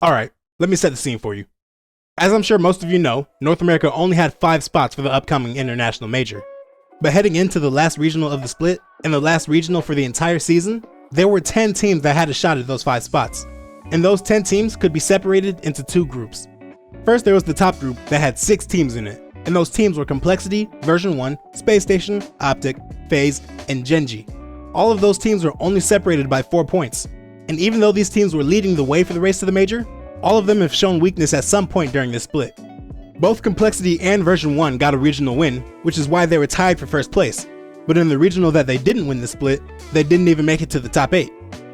Alright, let me set the scene for you. As I'm sure most of you know, North America only had 5 spots for the upcoming international major. But heading into the last regional of the split, and the last regional for the entire season, there were 10 teams that had a shot at those 5 spots. And those 10 teams could be separated into 2 groups. First, there was the top group that had 6 teams in it, and those teams were Complexity, Version 1, Space Station, Optic, FaZe, and Gen.G. All of those teams were only separated by 4 points. And even though these teams were leading the way for the race to the major, all of them have shown weakness at some point during this split. Both Complexity and Version 1 got a regional win, which is why they were tied for first place. But in the regional that they didn't win the split, they didn't even make it to the top 8.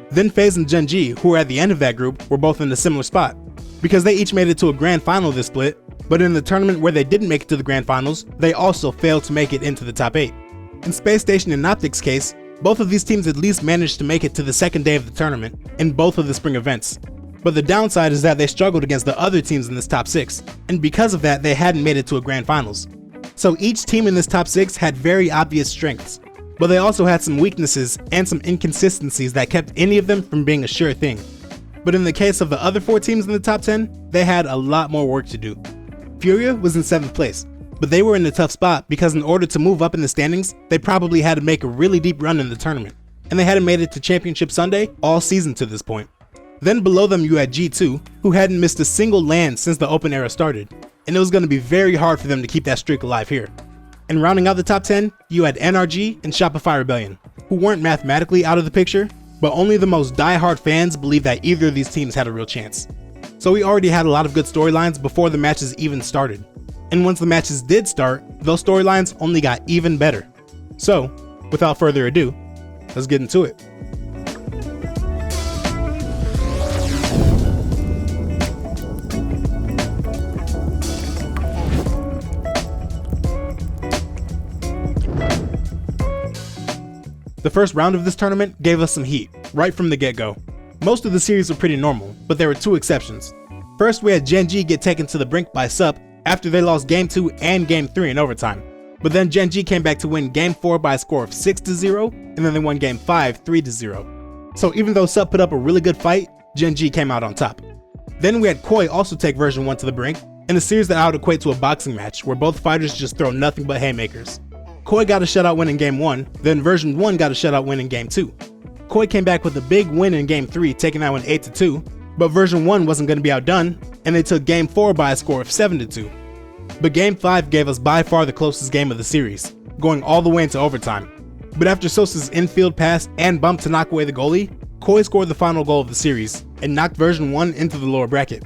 Then FaZe and Gen.G, who were at the end of that group, were both in a similar spot, because they each made it to a grand final this split, but in the tournament where they didn't make it to the grand finals, they also failed to make it into the top 8. In Space Station and Optic's case, both of these teams at least managed to make it to the second day of the tournament in both of the spring events. But the downside is that they struggled against the other teams in this top 6, and because of that they hadn't made it to a grand finals. So each team in this top 6 had very obvious strengths, but they also had some weaknesses and some inconsistencies that kept any of them from being a sure thing. But in the case of the other 4 teams in the top 10, they had a lot more work to do. Furia was in 7th place, but they were in a tough spot because in order to move up in the standings, they probably had to make a really deep run in the tournament, and they hadn't made it to Championship Sunday all season to this point. Then below them you had G2, who hadn't missed a single LAN since the Open era started, and it was going to be very hard for them to keep that streak alive here. And rounding out the top 10, you had NRG and Shopify Rebellion, who weren't mathematically out of the picture, but only the most die-hard fans believed that either of these teams had a real chance. So we already had a lot of good storylines before the matches even started. And once the matches did start, those storylines only got even better. So, without further ado, let's get into it. The first round of this tournament gave us some heat, right from the get-go. Most of the series were pretty normal, but there were 2 exceptions. First, we had Gen.G get taken to the brink by SUP after they lost Game 2 and Game 3 in overtime. But then Gen.G came back to win Game 4 by a score of 6-0, and then they won Game 5 3-0. So even though SUP put up a really good fight, Gen.G came out on top. Then we had Koi also take Version 1 to the brink, in a series that I would equate to a boxing match where both fighters just throw nothing but haymakers. Koi got a shutout win in Game 1, then Version 1 got a shutout win in Game 2. Koi came back with a big win in Game 3, taking that one 8-2, but Version 1 wasn't going to be outdone, and they took Game 4 by a score of 7-2. But Game 5 gave us by far the closest game of the series, going all the way into overtime. But after Sosa's infield pass and bump to knock away the goalie, Koi scored the final goal of the series, and knocked Version 1 into the lower bracket.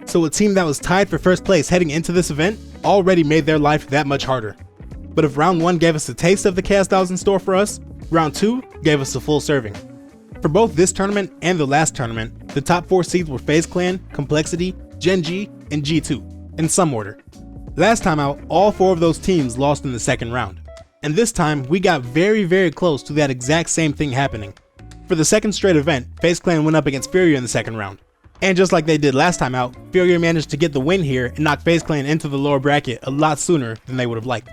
So a team that was tied for first place heading into this event already made their life that much harder. But if round 1 gave us a taste of the chaos that was in store for us, round 2 gave us a full serving. For both this tournament and the last tournament, the top 4 seeds were FaZe Clan, Complexity, Gen.G, and G2, in some order. Last time out, all 4 of those teams lost in the second round. And this time, we got very close to that exact same thing happening. For the second straight event, FaZe Clan went up against Furia in the second round. And just like they did last time out, Furia managed to get the win here and knock FaZe Clan into the lower bracket a lot sooner than they would have liked.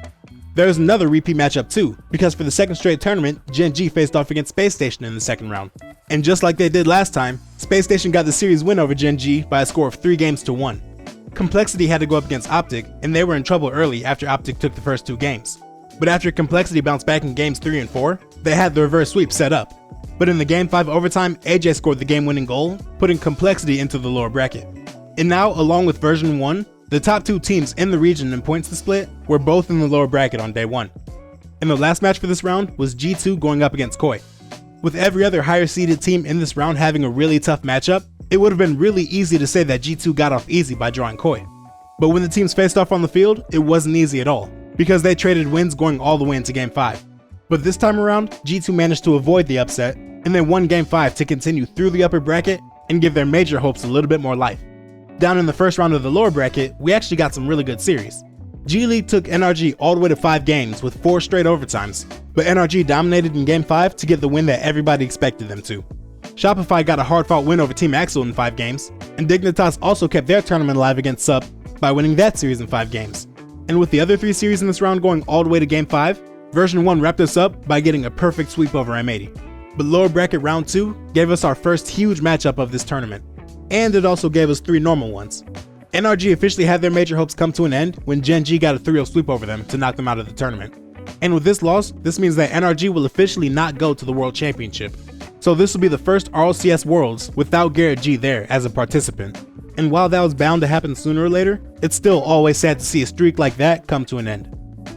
There's another repeat matchup too, because for the second straight tournament, Gen.G faced off against Space Station in the second round. And just like they did last time, Space Station got the series win over Gen.G by a score of 3-1. Complexity had to go up against Optic, and they were in trouble early after Optic took the first 2 games. But after Complexity bounced back in games 3 and 4, they had the reverse sweep set up. But in the Game 5 overtime, AJ scored the game-winning goal, putting Complexity into the lower bracket. And now, along with Version 1, the top 2 teams in the region in points to split were both in the lower bracket on day 1. And the last match for this round was G2 going up against Koi. With every other higher seeded team in this round having a really tough matchup, it would have been really easy to say that G2 got off easy by drawing Koi. But when the teams faced off on the field, it wasn't easy at all, because they traded wins going all the way into Game 5. But this time around, G2 managed to avoid the upset, and they won Game 5 to continue through the upper bracket and give their major hopes a little bit more life. Down in the first round of the lower bracket, we actually got some really good series. G-League took NRG all the way to 5 games with 4 straight overtimes, but NRG dominated in Game 5 to get the win that everybody expected them to. Shopify got a hard-fought win over Team Axel in 5 games, and Dignitas also kept their tournament alive against SUP by winning that series in 5 games. And with the other 3 series in this round going all the way to Game 5, Version 1 wrapped us up by getting a perfect sweep over M80. But lower bracket round 2 gave us our first huge matchup of this tournament. and it also gave us 3 normal ones. NRG officially had their major hopes come to an end when Gen G got a 3-0 sweep over them to knock them out of the tournament. And with this loss, this means that NRG will officially not go to the World Championship. So this will be the first RLCS Worlds without Garrett G there as a participant. And while that was bound to happen sooner or later, it's still always sad to see a streak like that come to an end.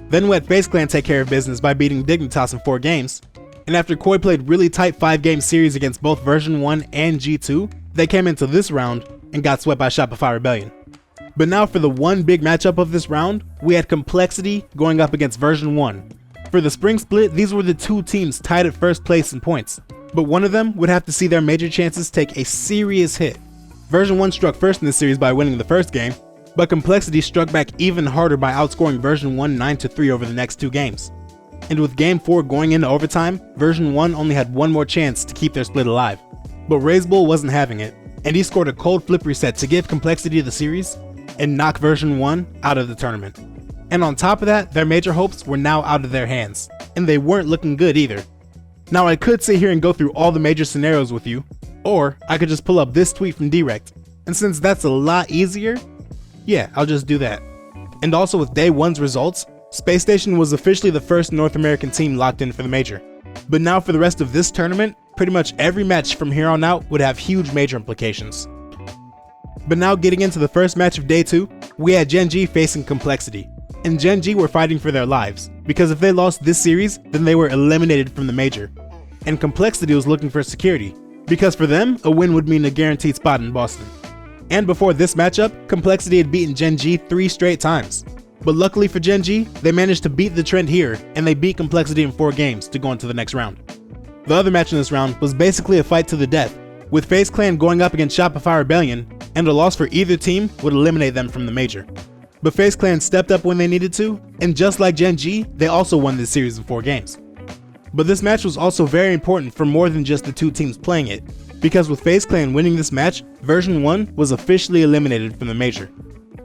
Then we had FaZe Clan take care of business by beating Dignitas in 4 games. And after Koi played really tight 5-game series against both version 1 and G2, they came into this round and got swept by Shopify Rebellion. But now for the one big matchup of this round, we had Complexity going up against version 1. For the spring split, these were the 2 teams tied at first place in points, but one of them would have to see their major chances take a serious hit. Version 1 struck first in the series by winning the first game, but Complexity struck back even harder by outscoring version 1 9-3 over the next 2 games. And with game 4 going into overtime, version 1 only had one more chance to keep their split alive. But RazeBull wasn't having it, and he scored a cold flip reset to give Complexity the series and knock version 1 out of the tournament. And on top of that, their major hopes were now out of their hands, and they weren't looking good either. Now I could sit here and go through all the major scenarios with you, or I could just pull up this tweet from Direct, and since that's a lot easier, yeah, I'll just do that. And also with day 1's results, Space Station was officially the first North American team locked in for the major. But now for the rest of this tournament, pretty much every match from here on out would have huge major implications. But now getting into the first match of day 2, we had Gen G facing Complexity. And Gen G were fighting for their lives, because if they lost this series, then they were eliminated from the major. And Complexity was looking for security, because for them, a win would mean a guaranteed spot in Boston. And before this matchup, Complexity had beaten Gen G 3 straight times. But luckily for Gen G, they managed to beat the trend here, and they beat Complexity in 4 games to go into the next round. The other match in this round was basically a fight to the death, with FaZe Clan going up against Shopify Rebellion, and a loss for either team would eliminate them from the major. But FaZe Clan stepped up when they needed to, and just like Gen G, they also won this series in 4 games. But this match was also very important for more than just the 2 teams playing it, because with FaZe Clan winning this match, version 1 was officially eliminated from the major.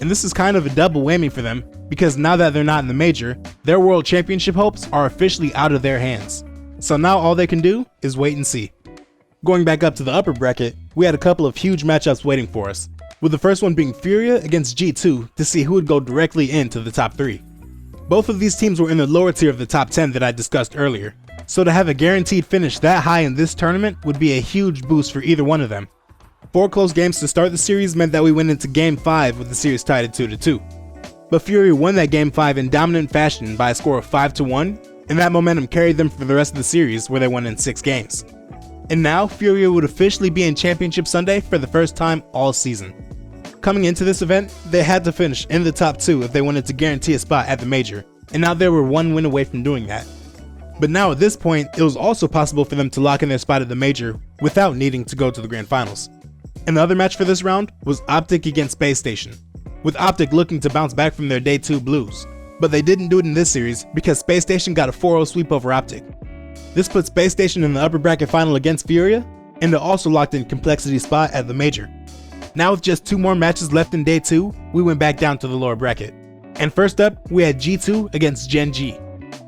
And this is kind of a double whammy for them, because now that they're not in the major, their world championship hopes are officially out of their hands. So now all they can do is wait and see. Going back up to the upper bracket, we had a couple of huge matchups waiting for us, with the first one being Furia against G2 to see who would go directly into the top 3. Both of these teams were in the lower tier of the top 10 that I discussed earlier, so to have a guaranteed finish that high in this tournament would be a huge boost for either one of them. 4 close games to start the series meant that we went into game 5 with the series tied at 2-2. But Furia won that game 5 in dominant fashion by a score of 5-1, and that momentum carried them for the rest of the series where they won in 6 games. And now, Furia would officially be in Championship Sunday for the first time all season. Coming into this event, they had to finish in the top 2 if they wanted to guarantee a spot at the major, and now they were 1 win away from doing that. But now at this point, it was also possible for them to lock in their spot at the major without needing to go to the grand finals. And the other match for this round was Optic against Space Station, with Optic looking to bounce back from their day 2 blues. But they didn't do it in this series because Space Station got a 4-0 sweep over Optic. This put Space Station in the upper bracket final against Furia, and it also locked in Complexity's spot at the major. Now with just 2 more matches left in day 2, we went back down to the lower bracket. And first up, we had G2 against Gen G.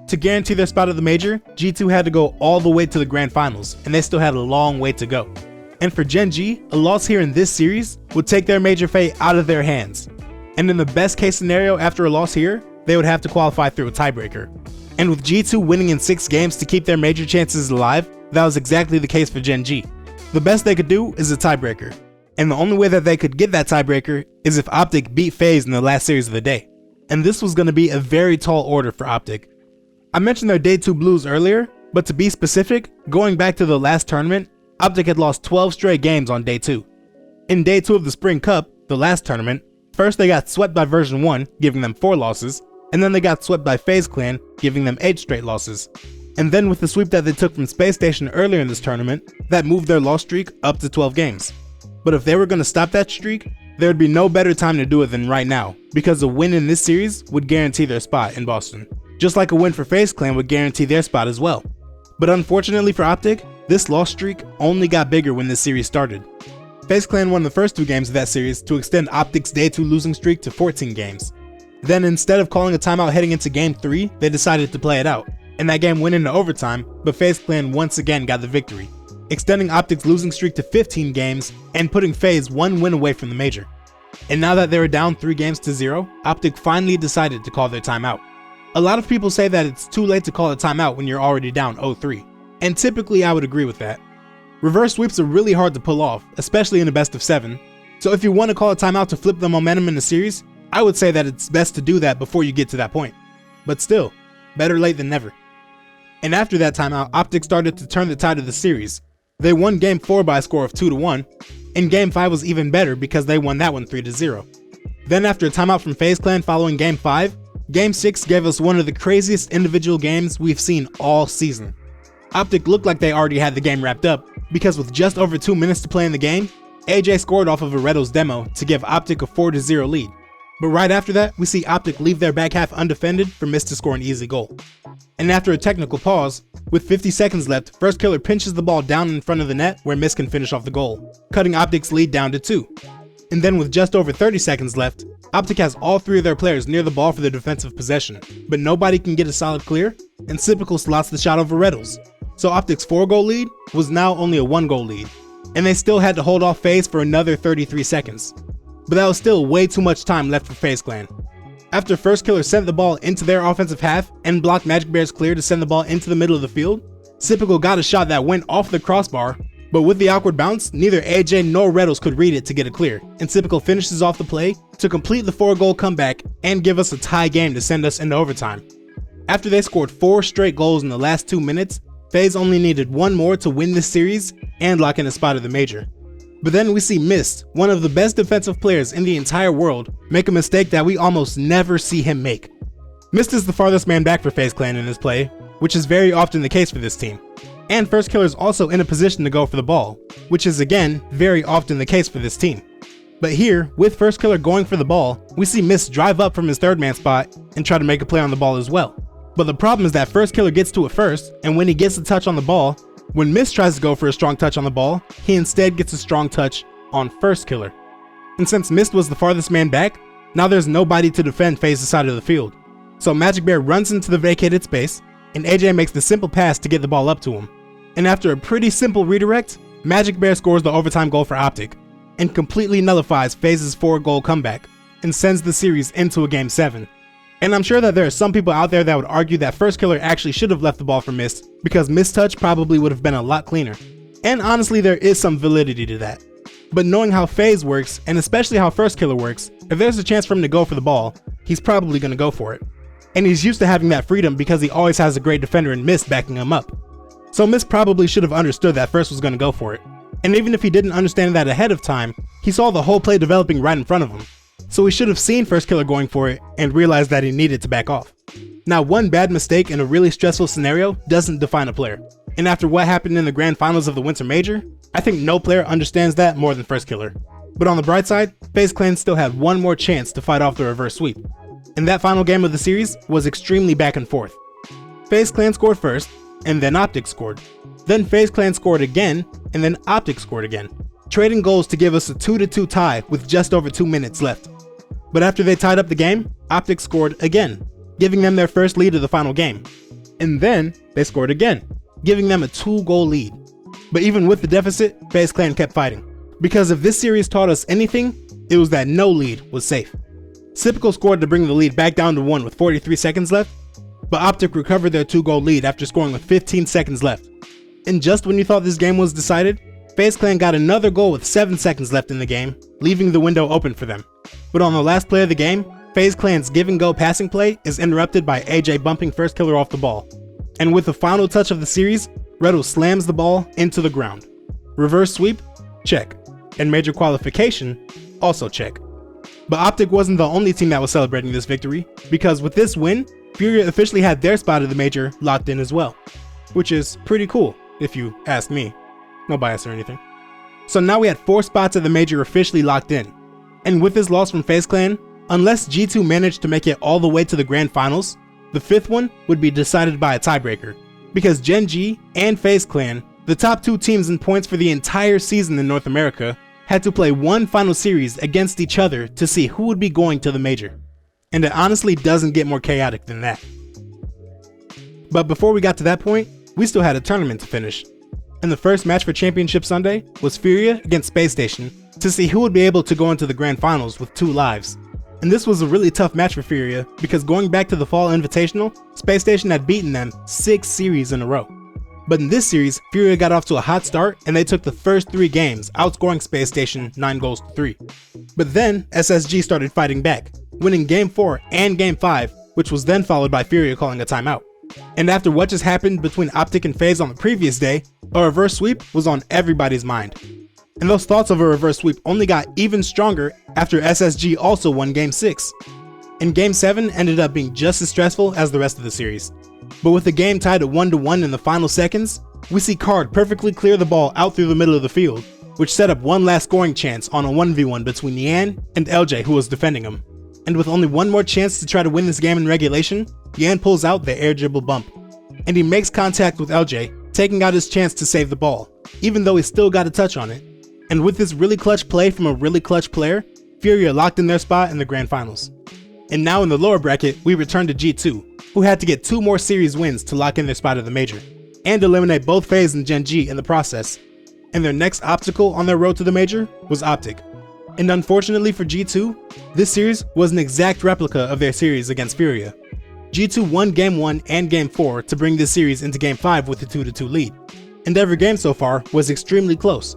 To guarantee their spot at the major, G2 had to go all the way to the grand finals, and they still had a long way to go. And for Gen G, a loss here in this series would take their major fate out of their hands. And in the best case scenario after a loss here, they would have to qualify through a tiebreaker. And with G2 winning in 6 games to keep their major chances alive, that was exactly the case for Gen G. The best they could do is a tiebreaker. And the only way that they could get that tiebreaker is if Optic beat FaZe in the last series of the day. And this was going to be a very tall order for Optic. I mentioned their day 2 blues earlier, but to be specific, going back to the last tournament, Optic had lost 12 straight games on day 2. In day 2 of the Spring Cup, the last tournament, first they got swept by version 1, giving them 4 losses, and then they got swept by FaZe Clan, giving them 8 straight losses. And then with the sweep that they took from Space Station earlier in this tournament, that moved their loss streak up to 12 games. But if they were going to stop that streak, there would be no better time to do it than right now, because a win in this series would guarantee their spot in Boston. Just like a win for FaZe Clan would guarantee their spot as well. But unfortunately for Optic, this loss streak only got bigger when this series started. FaZe Clan won the first 2 games of that series to extend Optic's day 2 losing streak to 14 games. Then instead of calling a timeout heading into game 3, they decided to play it out, and that game went into overtime, but FaZe Clan once again got the victory. extending Optic's losing streak to 15 games and putting FaZe one win away from the major. And now that they were down 3 games to 0, Optic finally decided to call their timeout. A lot of people say that it's too late to call a timeout when you're already down 0-3, and typically I would agree with that. Reverse sweeps are really hard to pull off, especially in a best of 7, so if you want to call a timeout to flip the momentum in the series, I would say that it's best to do that before you get to that point. But still, better late than never. And after that timeout, Optic started to turn the tide of the series. They won Game 4 by a score of 2-1, and Game 5 was even better because they won that one 3-0. Then after a timeout from FaZe Clan following Game 5, Game 6 gave us one of the craziest individual games we've seen all season. Optic looked like they already had the game wrapped up, because with just over 2 minutes to play in the game, AJ scored off of a Redo's demo to give Optic a 4-0 lead. But right after that, we see Optic leave their back half undefended for Mist to score an easy goal. And after a technical pause, with 50 seconds left, First Killer pinches the ball down in front of the net where Mist can finish off the goal, cutting Optic's lead down to 2. And then with just over 30 seconds left, Optic has all 3 of their players near the ball for the defensive possession, but nobody can get a solid clear, and Sypical slots the shot over Redos. So Optic's 4-goal lead was now only a 1-goal lead, and they still had to hold off FaZe for another 33 seconds. But that was still way too much time left for FaZe Clan. After First Killer sent the ball into their offensive half and blocked Magic Bear's clear to send the ball into the middle of the field, Sypical got a shot that went off the crossbar, but with the awkward bounce, neither AJ nor Redos could read it to get a clear, and Sypical finishes off the play to complete the 4-goal comeback and give us a tie game to send us into overtime. After they scored 4 straight goals in the last 2 minutes, FaZe only needed 1 more to win this series and lock in a spot at the major. But then we see Mist, one of the best defensive players in the entire world, make a mistake that we almost never see him make. Mist is the farthest man back for FaZe Clan in this play, which is very often the case for this team. And First Killer is also in a position to go for the ball, which is again very often the case for this team. But here, with First Killer going for the ball, we see Mist drive up from his 3rd man spot and try to make a play on the ball as well. But the problem is that First Killer gets to it first, and when he gets a touch on the ball, when Mist tries to go for a strong touch on the ball, he instead gets a strong touch on First Killer. And since Mist was the farthest man back, now there's nobody to defend FaZe's side of the field. So Magic Bear runs into the vacated space, and AJ makes the simple pass to get the ball up to him. And after a pretty simple redirect, Magic Bear scores the overtime goal for Optic, and completely nullifies FaZe's 4-goal comeback, and sends the series into a Game 7. And I'm sure that there are some people out there that would argue that First Killer actually should have left the ball for Mist, because Mist touch probably would have been a lot cleaner. And honestly, there is some validity to that. But knowing how FaZe works, and especially how First Killer works, if there's a chance for him to go for the ball, he's probably going to go for it. And he's used to having that freedom because he always has a great defender in Mist backing him up. So Mist probably should have understood that First was going to go for it. And even if he didn't understand that ahead of time, he saw the whole play developing right in front of him. So he should have seen First Killer going for it and realized that he needed to back off. Now, one bad mistake in a really stressful scenario doesn't define a player. And after what happened in the grand finals of the Winter Major, I think no player understands that more than First Killer. But on the bright side, FaZe Clan still had one more chance to fight off the reverse sweep. And that final game of the series was extremely back and forth. FaZe Clan scored first, and then Optic scored. Then FaZe Clan scored again, and then Optic scored again, trading goals to give us a 2-2 tie with just over 2 minutes left. But after they tied up the game, Optic scored again, giving them their first lead of the final game. And then they scored again, giving them a 2-goal lead. But even with the deficit, FaZe Clan kept fighting. Because if this series taught us anything, it was that no lead was safe. Sypical scored to bring the lead back down to 1 with 43 seconds left, but Optic recovered their 2-goal lead after scoring with 15 seconds left. And just when you thought this game was decided, FaZe Clan got another goal with 7 seconds left in the game, leaving the window open for them. But on the last play of the game, FaZe Clan's give-and-go passing play is interrupted by AJ bumping First Killer off the ball. And with the final touch of the series, Redo slams the ball into the ground. Reverse sweep? Check. And major qualification? Also check. But Optic wasn't the only team that was celebrating this victory, because with this win, Furia officially had their spot of the major locked in as well. Which is pretty cool, if you ask me. No bias or anything. So now we had 4 spots of the major officially locked in. And with this loss from FaZe Clan, unless G2 managed to make it all the way to the grand finals, the 5th one would be decided by a tiebreaker. Because Gen G and FaZe Clan, the top 2 teams in points for the entire season in North America, had to play one final series against each other to see who would be going to the major. And it honestly doesn't get more chaotic than that. But before we got to that point, we still had a tournament to finish. And the first match for Championship Sunday was Furia against Space Station to see who would be able to go into the grand finals with 2 lives. And this was a really tough match for Furia because going back to the Fall Invitational, Space Station had beaten them 6 series in a row. But in this series, Furia got off to a hot start and they took the first 3 games, outscoring Space Station 9-3. But then SSG started fighting back, winning Game 4 and Game 5, which was then followed by Furia calling a timeout. And after what just happened between Optic and FaZe on the previous day, a reverse sweep was on everybody's mind. And those thoughts of a reverse sweep only got even stronger after SSG also won Game 6. And Game 7 ended up being just as stressful as the rest of the series. But with the game tied at 1-1 in the final seconds, we see Card perfectly clear the ball out through the middle of the field, which set up one last scoring chance on a 1v1 between Yan and LJ, who was defending him. And with only one more chance to try to win this game in regulation, Yan pulls out the air dribble bump. And he makes contact with LJ, taking out his chance to save the ball, even though he still got a touch on it. And with this really clutch play from a really clutch player, Furia locked in their spot in the grand finals. And now in the lower bracket, we return to G2, who had to get 2 more series wins to lock in their spot at the major, and eliminate both FaZe and Gen G in the process. And their next obstacle on their road to the major was Optic. And unfortunately for G2, this series was an exact replica of their series against Furia. G2 won Game 1 and Game 4 to bring this series into Game 5 with a 2-2 lead, and every game so far was extremely close.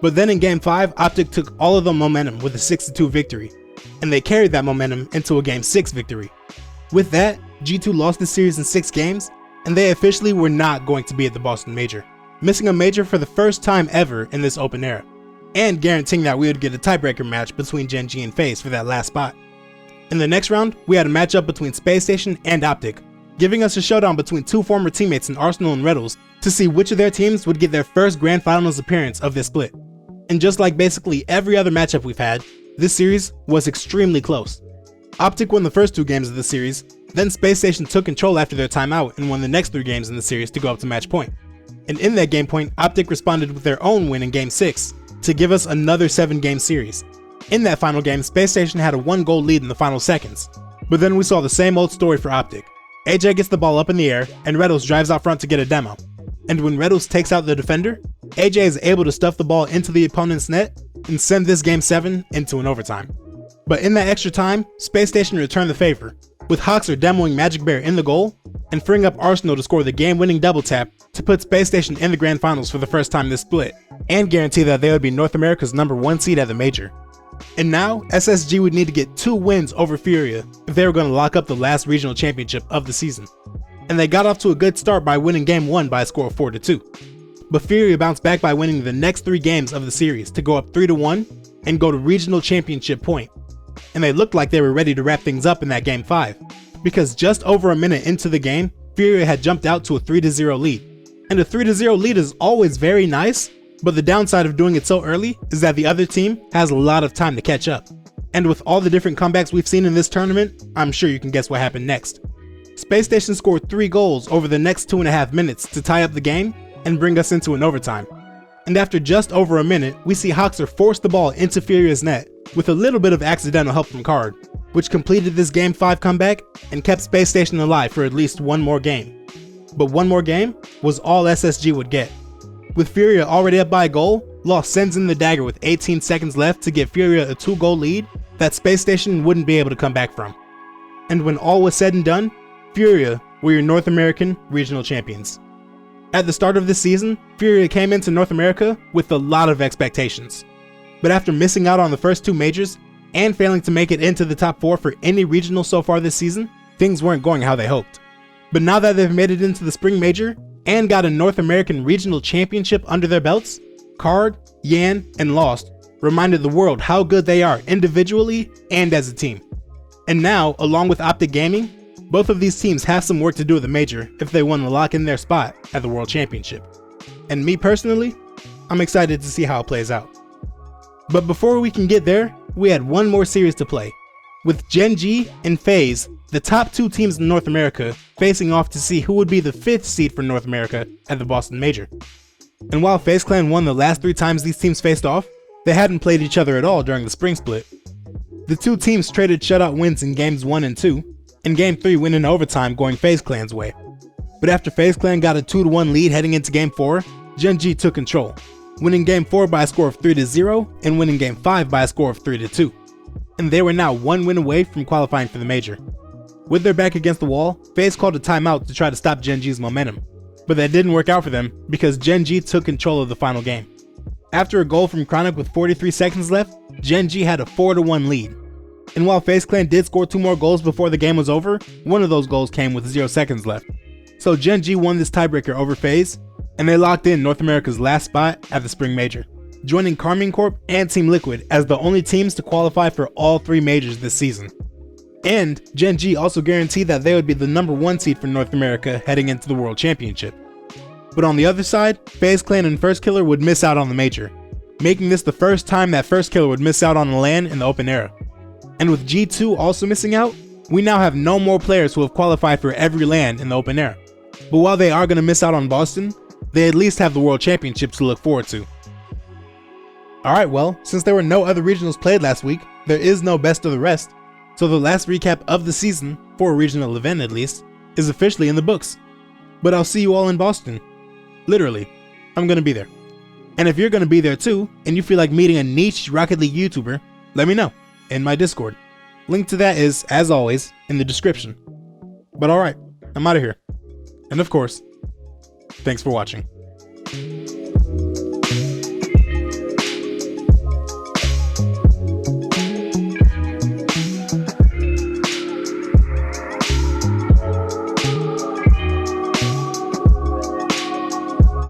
But then in Game 5, Optic took all of the momentum with a 6-2 victory, and they carried that momentum into a Game 6 victory. With that, G2 lost the series in 6 games, and they officially were not going to be at the Boston Major, missing a major for the first time ever in this open era, and guaranteeing that we would get a tiebreaker match between Gen G and FaZe for that last spot. In the next round, we had a matchup between Space Station and Optic, giving us a showdown between 2 former teammates in Arsenal and Riddles to see which of their teams would get their first grand finals appearance of this split. And just like basically every other matchup we've had, this series was extremely close. Optic won the first 2 games of the series, then Space Station took control after their timeout and won the next 3 games in the series to go up to match point. And in that game point, Optic responded with their own win in Game 6 to give us another 7-game series. In that final game, Space Station had a 1-goal lead in the final seconds, but then we saw the same old story for Optic. AJ gets the ball up in the air, and Reddles drives out front to get a demo. And when Reddles takes out the defender, AJ is able to stuff the ball into the opponent's net and send this Game 7 into an overtime. But in that extra time, Space Station returned the favor, with Hoxer demoing Magic Bear in the goal and freeing up Arsenal to score the game-winning double tap to put Space Station in the grand finals for the first time this split, and guarantee that they would be North America's #1 seed at the major. And now, SSG would need to get 2 wins over Furia if they were going to lock up the last regional championship of the season. And they got off to a good start by winning Game 1 by a score of 4-2. But Furia bounced back by winning the next 3 games of the series to go up 3-1 and go to regional championship point. And they looked like they were ready to wrap things up in that Game 5, because just over a minute into the game, Furia had jumped out to a 3-0 lead. And a 3-0 lead is always very nice, but the downside of doing it so early is that the other team has a lot of time to catch up. And with all the different comebacks we've seen in this tournament, I'm sure you can guess what happened next. Space Station scored 3 goals over the next 2.5 minutes to tie up the game and bring us into an overtime. And after just over a minute, we see Hoxer force the ball into Furia's net with a little bit of accidental help from Card, which completed this Game 5 comeback and kept Space Station alive for at least 1 more game. But 1 more game was all SSG would get. With Furia already up by a goal, Law sends in the dagger with 18 seconds left to give Furia a 2-goal lead that Space Station wouldn't be able to come back from. And when all was said and done, Furia were your North American regional champions. At the start of this season, Furia came into North America with a lot of expectations. But after missing out on the first 2 majors, and failing to make it into the top 4 for any regional so far this season, things weren't going how they hoped. But now that they've made it into the spring major, and got a North American regional championship under their belts, Card, Yan, and Lost reminded the world how good they are individually and as a team. And now, along with Optic Gaming, both of these teams have some work to do at the major if they want to lock in their spot at the World Championship. And me personally, I'm excited to see how it plays out. But before we can get there, we had one more series to play, with Gen G and FaZe, the top 2 teams in North America, facing off to see who would be the 5th seed for North America at the Boston Major. And while FaZe Clan won the last 3 times these teams faced off, they hadn't played each other at all during the spring split. The 2 teams traded shutout wins in Games 1 and 2, and Game 3 went in overtime going FaZe Clan's way. But after FaZe Clan got a 2-1 lead heading into Game 4, Gen G took control, winning Game 4 by a score of 3-0 and winning Game 5 by a score of 3-2. And they were now one win away from qualifying for the major. With their back against the wall, FaZe called a timeout to try to stop Gen G's momentum, but that didn't work out for them because Gen G took control of the final game. After a goal from Chronic with 43 seconds left, Gen G had a 4-1 lead. And while FaZe Clan did score 2 more goals before the game was over, one of those goals came with 0 seconds left. So Gen G won this tiebreaker over FaZe, and they locked in North America's last spot at the Spring Major, joining Karmine Corp and Team Liquid as the only teams to qualify for all 3 majors this season. And Gen G also guaranteed that they would be the #1 seed for North America heading into the World Championship. But on the other side, FaZe Clan and First Killer would miss out on the major, making this the first time that First Killer would miss out on a LAN in the open era. And with G2 also missing out, we now have no more players who have qualified for every LAN in the open era. But while they are going to miss out on Boston, they at least have the World Championships to look forward to. Alright, well, since there were no other regionals played last week, there is no best of the rest, so the last recap of the season, for a regional event at least, is officially in the books. But I'll see you all in Boston. Literally, I'm going to be there. And if you're going to be there too, and you feel like meeting a niche Rocket League YouTuber, let me know in my Discord. Link to that is, as always, in the description. But alright, I'm out of here. And of course, thanks for watching.